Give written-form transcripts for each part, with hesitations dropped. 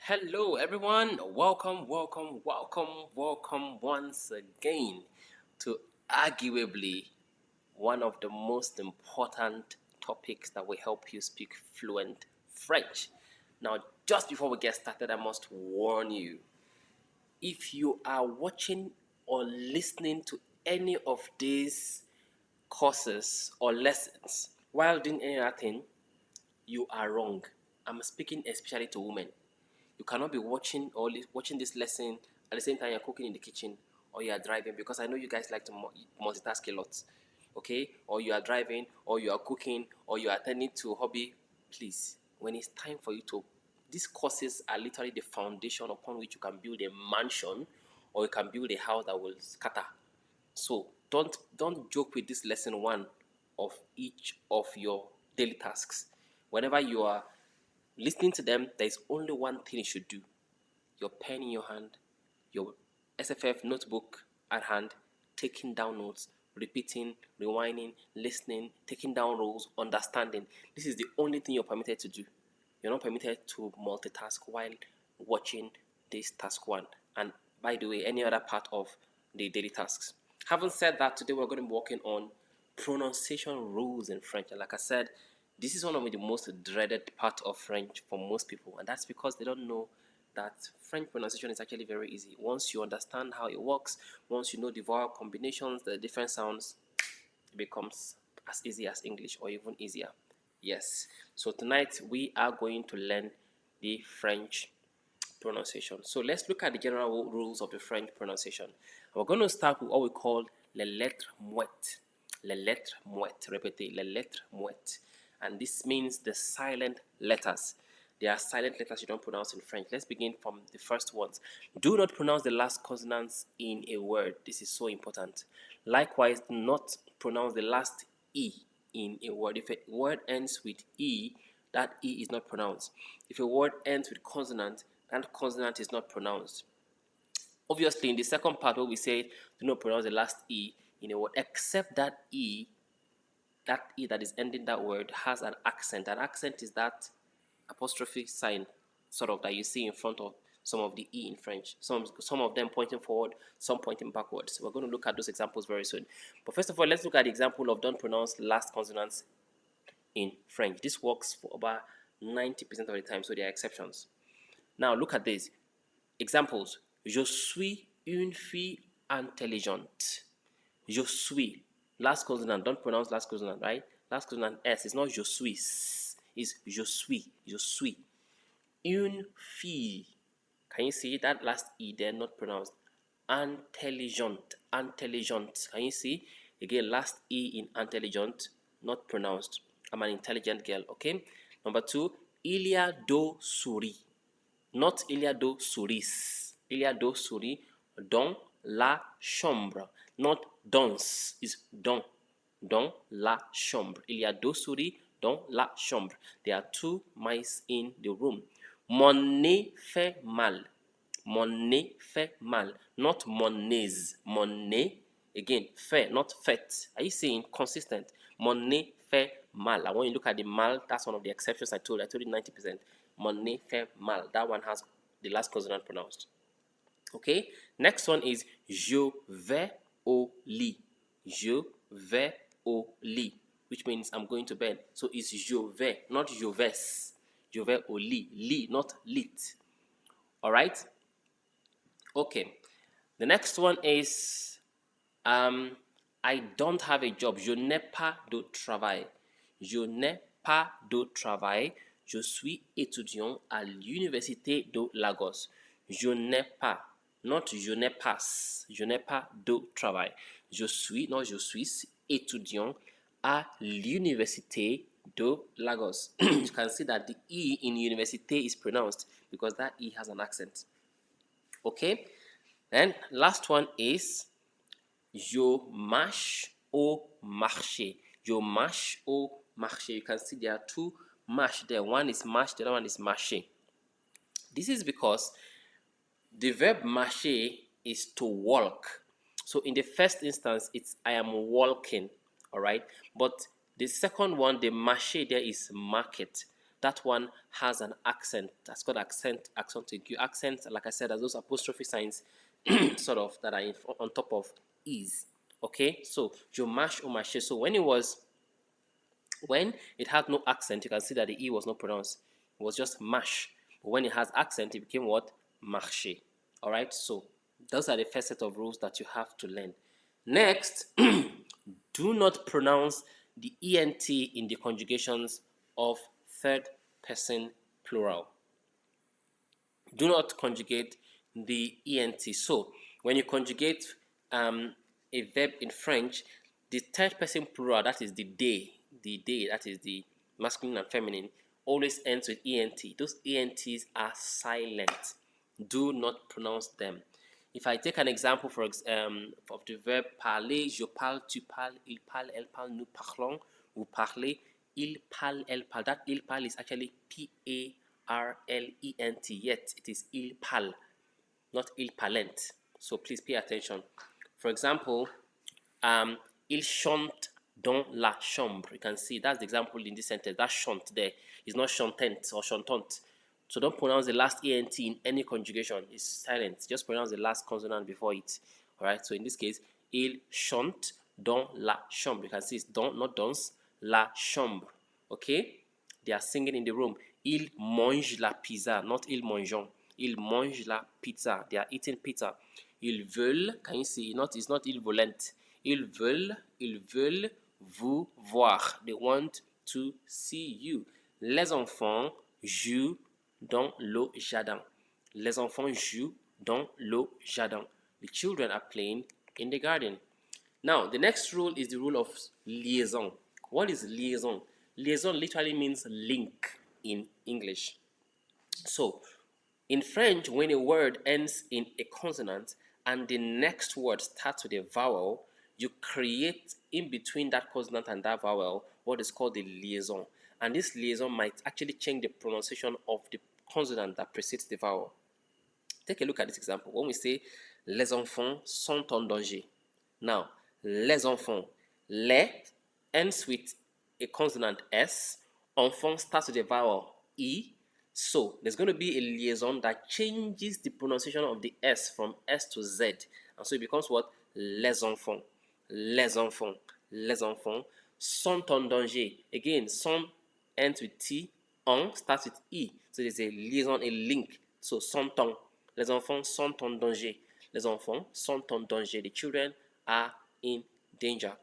Hello, everyone. Welcome once again to arguably one of the most important topics that will help you speak fluent French. Now, just before we get started, I must warn you, if you are watching or listening to any of these courses or lessons while doing any other thing, you are wrong. I'm speaking especially to women. You cannot be watching this lesson at the same time you're cooking in the kitchen or you are driving, because I know you guys like to multitask a lot. Okay? Or you are driving, or you are cooking, or you are attending to a hobby. Please, when it's time for you to, these courses are literally the foundation upon which you can build a mansion or you can build a house that will scatter. So don't joke with this lesson one of each of your daily tasks. Whenever you are listening to them, there is only one thing you should do: your pen in your hand, your SFF notebook at hand, taking down notes, repeating, rewinding, listening, taking down rules, understanding. This is the only thing you're permitted to do. You're not permitted to multitask while watching this task one. And by the way, any other part of the daily tasks. Having said that, today we're going to be working on pronunciation rules in French. And like I said, this is one of the most dreaded part of French for most people, and that's because they don't know that French pronunciation is actually very easy. Once you understand how it works, once you know the vowel combinations, the different sounds, it becomes as easy as English or even easier. Yes. So tonight we are going to learn the French pronunciation. So let's look at the general rules of the French pronunciation. We're going to start with what we call les lettres muettes. Les lettres muettes. Répétez, les lettres muettes. And this means the silent letters. There are silent letters you don't pronounce in French. Let's begin from the first ones. Do not pronounce the last consonants in a word. This is so important. Likewise, do not pronounce the last E in a word. If a word ends with E, that E is not pronounced. If a word ends with consonant, that consonant is not pronounced. Obviously, in the second part where we say do not pronounce the last E in a word, except that E that is ending that word has an accent. An accent is that apostrophe sign, sort of, that you see in front of some of the E in French. Some of them pointing forward, some pointing backwards. We're going to look at those examples very soon. But first of all, let's look at the example of don't pronounce last consonants in French. This works for about 90% of the time, so there are exceptions. Now look at these examples. Je suis une fille intelligente. Je suis. Last consonant. Don't pronounce last consonant, right? Last consonant S. It's not je suis. It's je suis. Je suis. Une fille. Can you see that last E there not pronounced? Intelligent. Intelligent. Can you see? Again, last E in intelligent not pronounced. I'm an intelligent girl. Okay. Number two. Il y a deux souris. Not il y a deux souris. Il y a deux souris dans la chambre. Not dans, is dans. Dans la chambre. Il y a deux souris dans la chambre. There are two mice in the room. Mon nez fait mal. Mon nez fait mal. Not mon nez. Mon nez. Again, fait, not fait. Are you seeing consistent? Mon nez fait mal. And when you look at the mal, that's one of the exceptions I told you 90%. Mon nez fait mal. That one has the last consonant pronounced. Okay. Next one is je vais au lit. Je vais au lit, which means I'm going to bed. So it's je vais, not je vais. Je vais au lit. Lit, not lit. All right. Okay. The next one is I don't have a job. Je n'ai pas de travail. Je n'ai pas de travail. Je suis étudiant à l'université de Lagos. Je n'ai pas, not je n'ai pas. Je n'ai pas de travail. Je suis, not je suis, étudiant à l'université de Lagos. You can see that the E in université is pronounced because that E has an accent. Okay. Then last one is je marche au marché. Je marche au marché. You can see there are two marche there. One is marche, the other one is marché. This is because the verb marcher is to walk. So in the first instance, it's I am walking, all right? But the second one, the marché there is market. that one has an accent. That's called accent aigu. Accent, like I said, are those apostrophe signs sort of that are on top of is. Okay, so je marche au marché. So when it had no accent, you can see that the E was not pronounced. It was just mash. But when it has accent, it became what? Marché. All right, so those are the first set of rules that you have to learn. Next, do not pronounce the ENT in the conjugations of third person plural. Do not conjugate the ENT. So when you conjugate a verb in French, the third person plural, that is the day, that is the masculine and feminine, always ends with ENT. Those ENTs are silent. Do not pronounce them. If I take an example of the verb parler, je parle, tu parles, il parle, elle parle, nous parlons, vous parlez, il parle, elle parle. That il parle is actually P-A-R-L-E-N-T, yet it is il parle, not il parlent. So please pay attention. For example, il chante dans la chambre. You can see that's the example in this sentence. That chante there is not chantant or chantante. So don't pronounce the last ENT in any conjugation. It's silent. Just pronounce the last consonant before it. Alright, so in this case, il chante dans la chambre. You can see it's dans, not dans, la chambre. Okay? They are singing in the room. Ils mangent la pizza, not ils mangeons. Ils mangent la pizza. They are eating pizza. Ils veulent, can you see? It's not ils volent. Ils veulent vous voir. They want to see you. Les enfants jouent dans le jardin. Les enfants jouent dans le jardin. The children are playing in the garden. Now, the next rule is the rule of liaison. What is liaison? Liaison literally means link in English. So, in French, when a word ends in a consonant and the next word starts with a vowel, you create in between that consonant and that vowel what is called the liaison. And this liaison might actually change the pronunciation of the consonant that precedes the vowel. Take a look at this example. When we say les enfants sont en danger. Now, les enfants, les ends with a consonant S, enfant starts with a vowel E. So there's going to be a liaison that changes the pronunciation of the S from S to Z. And so it becomes what? Les enfants. Les enfants. Les enfants sont en danger. Again, sont ends with T, en starts with E. So there's a liaison, a link. So sont en. Les enfants sont en danger. Les enfants sont en danger. The children are in danger.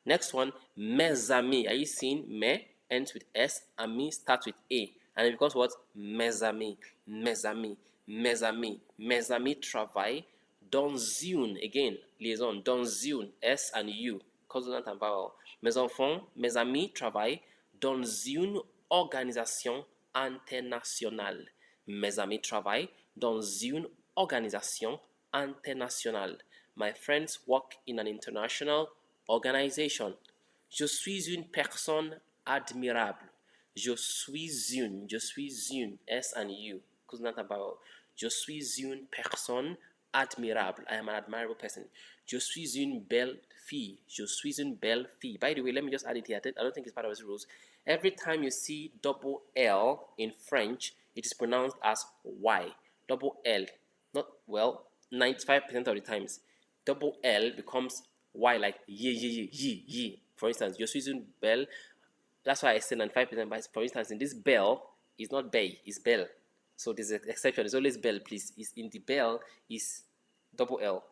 Next one, mes amis. Are you seeing me ends with S, ami starts with A. And it becomes what? Mes amis, mes amis, mes amis. Mes amis travaillent dans une, again, liaison, dans une, S and U, consonant and vowel. Mes enfants, mes amis travaillent dans une organisation internationale. Mes amis travaillent dans une organisation internationale. My friends work in an international organization. Je suis une personne admirable. Je suis une, S and U, consonant and vowel. Je suis une personne admirable. I am an admirable person. Je suis une belle fille. Je suis une belle fille. By the way, let me just add it here. I don't think it's part of the rules. Every time you see double L in French, it is pronounced as Y. Double L. Not, well, 95% of the times. Double L becomes Y, like ye. For instance, je suis une belle. That's why I say 95%. But for instance, in this bell, it's not bay, it's bell. So there's an exception. It's always bell, please. It's in the bell is double L.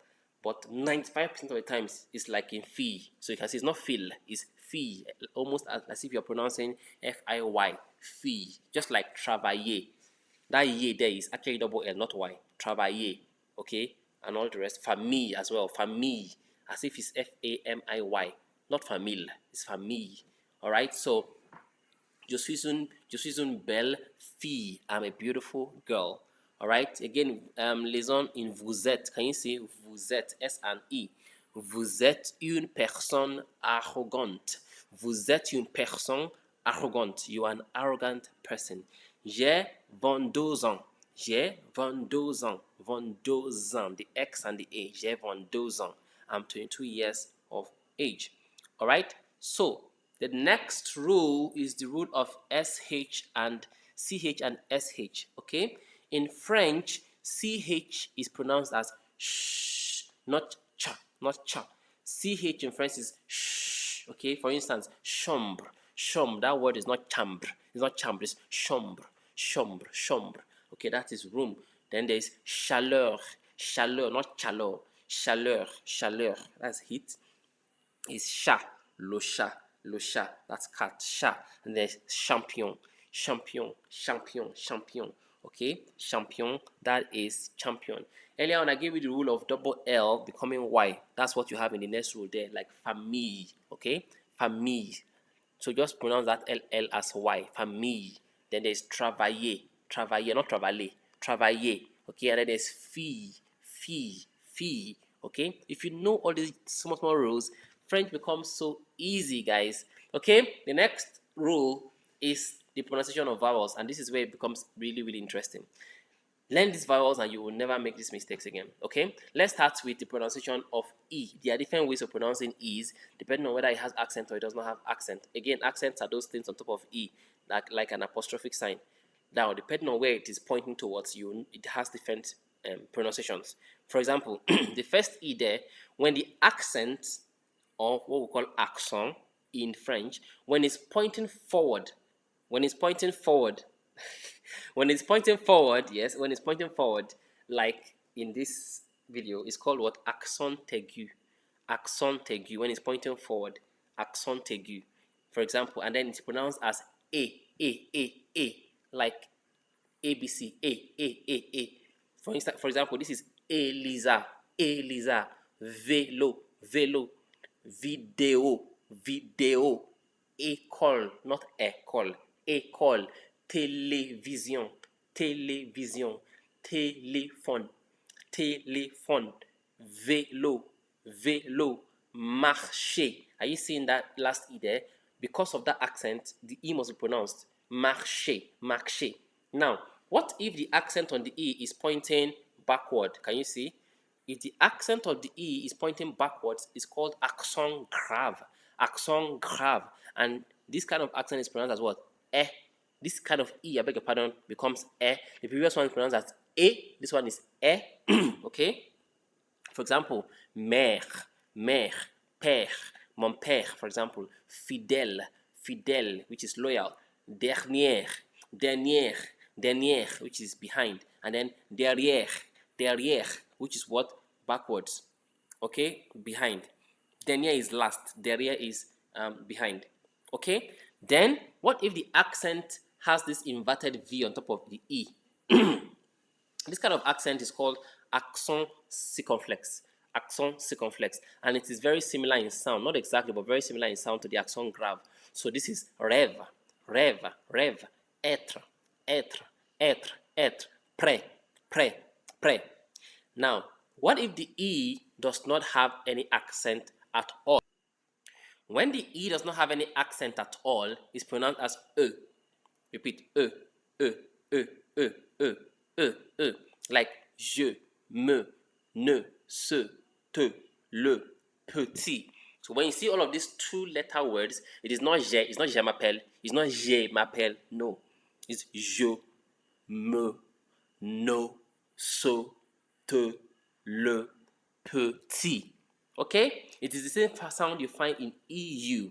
But 95% of the times, it's like in fee. So you can see it's not fil, it's fee. Almost as if you're pronouncing F-I-Y, fee. Just like travailler. That ye there is actually double L, not Y. Travailler. Okay? And all the rest. Famille as well. Famille. As if it's F-A-M-I-Y. Not famille. It's famille. Alright? So, je suis une belle fille. I'm a beautiful girl. Alright? Again, liaison in vous êtes. Can you see vous êtes? S and E. Vous êtes une personne arrogante. Vous êtes une personne arrogante. You are an arrogant person. J'ai 22 ans. J'ai 22 ans. 22 ans. The X and the A. J'ai 22 ans. I'm 22 years of age. Alright? So, The next rule is the rule of SH and CH and SH. Okay, in French, CH is pronounced as sh, not cha, not cha. CH in French is sh. Okay, for instance, chambre, chambre. That word is not chambre. It's not chambre. It's chambre, chambre, chambre. Okay, that is room. Then there is chaleur, chaleur, not chaleur. Chaleur, chaleur. That's heat. Is chat, le chat, that's cat, chat, and there's champion, champion, champion, champion. Okay, champion, that is champion. Earlier on, I gave you the rule of double L becoming Y. That's what you have in the next rule there, like famille. Okay, famille. So just pronounce that LL as Y, famille. Then there's travailler, travailler, not travailler, travailler. Okay, and then there's fille, fille, fille. Okay, if you know all these small rules, French becomes so easy, guys. Okay, the next rule is the pronunciation of vowels, and this is where it becomes really, really interesting. Learn these vowels and you will never make these mistakes again. Okay, let's start with the pronunciation of E. There are different ways of pronouncing E's depending on whether it has accent or it does not have accent. Again, accents are those things on top of E, like an apostrophic sign. Now, depending on where it is pointing towards you, it has different pronunciations. For example, the first E there, when the accent, or what we call accent in French, when it's pointing forward, when it's pointing forward, when it's pointing forward, yes, when it's pointing forward, like in this video, it's called what? Accent aigu. Accent aigu. When it's pointing forward, accent aigu. For example, and then it's pronounced as A, like ABC, A. For example, this is Elisa, Elisa, vélo, vélo, vidéo, vidéo, école, not école, école, télévision, télévision, téléphone, téléphone, vélo, vélo, marcher. Are you seeing that last E there? Because of that accent, the E must be pronounced marcher, marcher. Now, what if the accent on the E is pointing backward? Can you see? If the accent of the E is pointing backwards, it's called accent grave. Accent grave. And this kind of accent is pronounced as what? Eh. This kind of E, I beg your pardon, becomes eh. The previous one is pronounced as E. This one is eh. Okay? For example, mère, mère, père, mon père, for example. Fidèle, fidèle, which is loyal. Dernière, dernière, dernière, which is behind. And then derrière, derrière, which is what? Backwards. Okay? Behind. Dernière is last. Derrière is behind. Okay? Then, what if the accent has this inverted V on top of the E? This kind of accent is called accent circumflex. Accent circumflex. And it is very similar in sound. Not exactly, but very similar in sound to the accent grave. So this is rêve, rêve, rêve, être, être, être, être, prêt, prêt, prêt. Now, what if the E does not have any accent at all? When the E does not have any accent at all, it's pronounced as E. Repeat, E, E, E, E, E, E, E. Like je, me, ne, ce, te, le, petit. So when you see all of these two-letter words, it is not je m'appelle, it's not je m'appelle, no. It's je, me, no, ce, te, le, petit. Okay? It is the same sound you find in EU.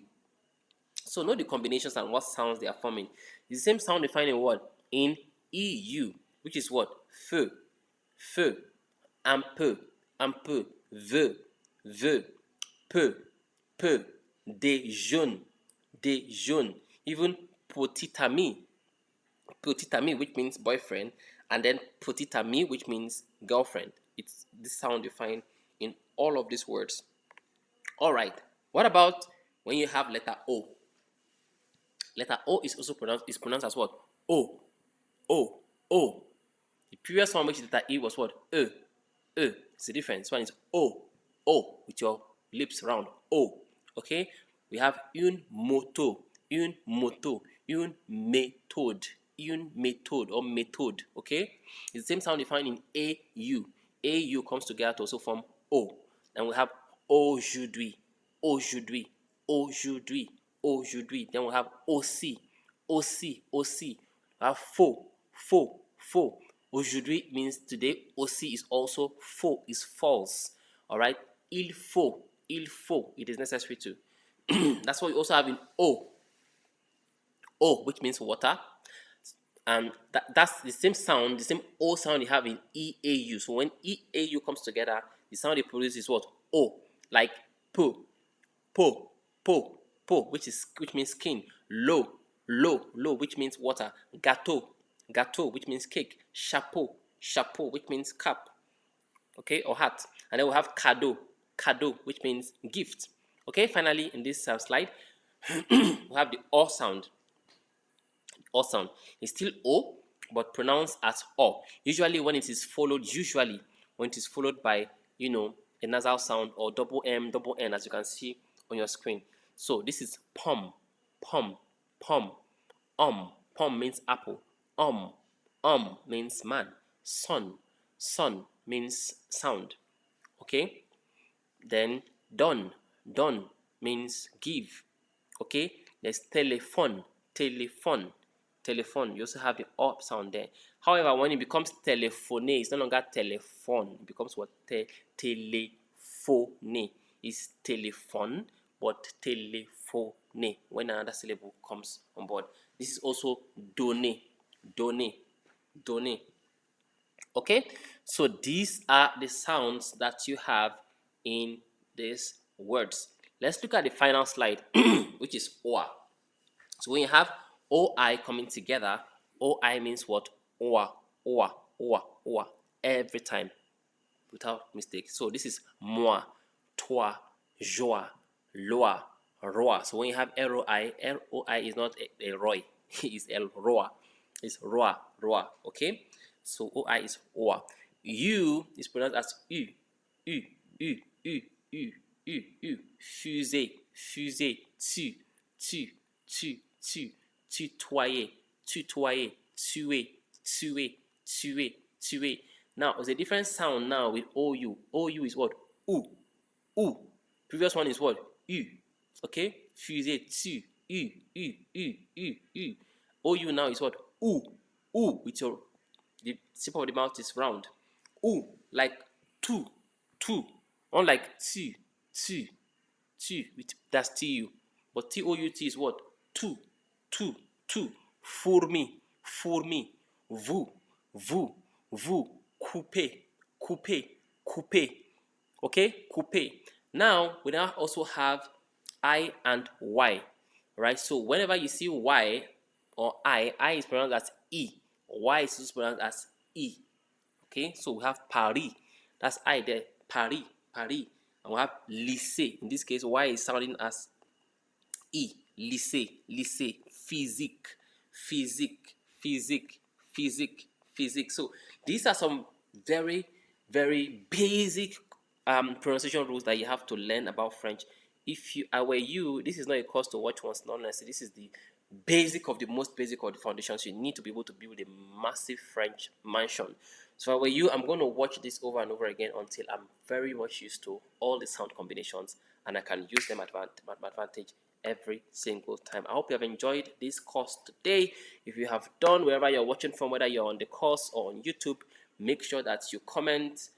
So know the combinations and what sounds they are forming. It's the same sound you find in what? In EU, which is what? Feu, feu, un peu, veut, peu, des jeunes, even petit ami, which means boyfriend, and then petit ami, which means girlfriend. It's this sound you find in all of these words. All right. What about when you have letter O? Letter O is also pronounced as what? O. The previous one, which is letter E, was what? E. It's the difference. This one is O, with your lips round. O. Okay? We have une moto, une méthode, or méthode. Okay? It's the same sound you find in AU. AU comes together to also form O. And we have aujourd'hui, aujourd'hui. Then we have aussi, aussi, aussi. We have faux, faux, faux. Aujourd'hui means today. Aussi is also faux, is false. All right. Il faut, il faut. It is necessary to. That's what we also have in O. O, which means water. And that's the same sound, the same O sound you have in EAU. So when EAU comes together, the sound it produces is what? O, like po, po, po, po, which means skin. Low, low, low, which means water. Gâteau, gâteau, which means cake. Chapeau, chapeau, which means cap, okay, or hat. And then we have cadeau, cadeau, which means gift. Okay, finally in this slide, we have the O sound. O sound. It's still O, but pronounced as O. Usually when it is followed by, a nasal sound or double M, double N, as you can see on your screen. So this is pom, pom, pom. Pom means apple. Means man. Son means sound. Okay? Then don means give. Okay? There's telephone. You also have the up sound there. However, when it becomes telephone, it's no longer telephone. It becomes what? Telephone. It's telephone, but telephone when another syllable comes on board. This is also donner. Okay, so these are the sounds that you have in these words. Let's look at the final slide, which is OA. So when you have OI coming together, OI means what? OA, OA, OA, OA, every time without mistake. So this is moi, toi, joie, loa, roa. So when you have ROI, ROI is not a Roy, it's El Roa. It's Roa, Roa, okay? So OI is OA. U is pronounced as U, U, U, U, U, U, U. Fusée, fusée, tu, tutoyer, tutoyer, tuer, tuer, tuer, tuer. Now, there's a different sound now with OU. OU is what? U. Previous one is what? U. Okay? Fusée, tu, U. OU now is what? U. With the tip of the mouth is round. U, like two. Unlike tu, that's TU. But TOUT is what? Two. Fourmi, vous, couper. Okay, couper. Now we now also have I and Y, right? So whenever you see Y or I is pronounced as E, Y is also pronounced as E. Okay, so we have Paris, that's I there, Paris, and we have lycée. In this case, Y is sounding as E, lycée, physique. So these are some very, very basic pronunciation rules that you have to learn about French. If I were you, this is not a course to watch once, not necessarily. This is the basic of the most basic of the foundations you need to be able to build a massive French mansion. So if I were you, I'm going to watch this over and over again until I'm very much used to all the sound combinations and I can use them at my advantage every single time. I hope you have enjoyed this course today. If you have done, wherever you're watching from, whether you're on the course or on YouTube, make sure that you comment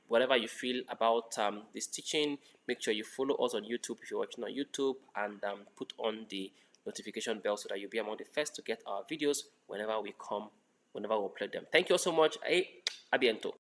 whatever you feel about this teaching. Make sure you follow us on YouTube if you're watching on YouTube, and put on the notification bell so that you'll be among the first to get our videos whenever we upload them. Thank you all so much. A bientôt.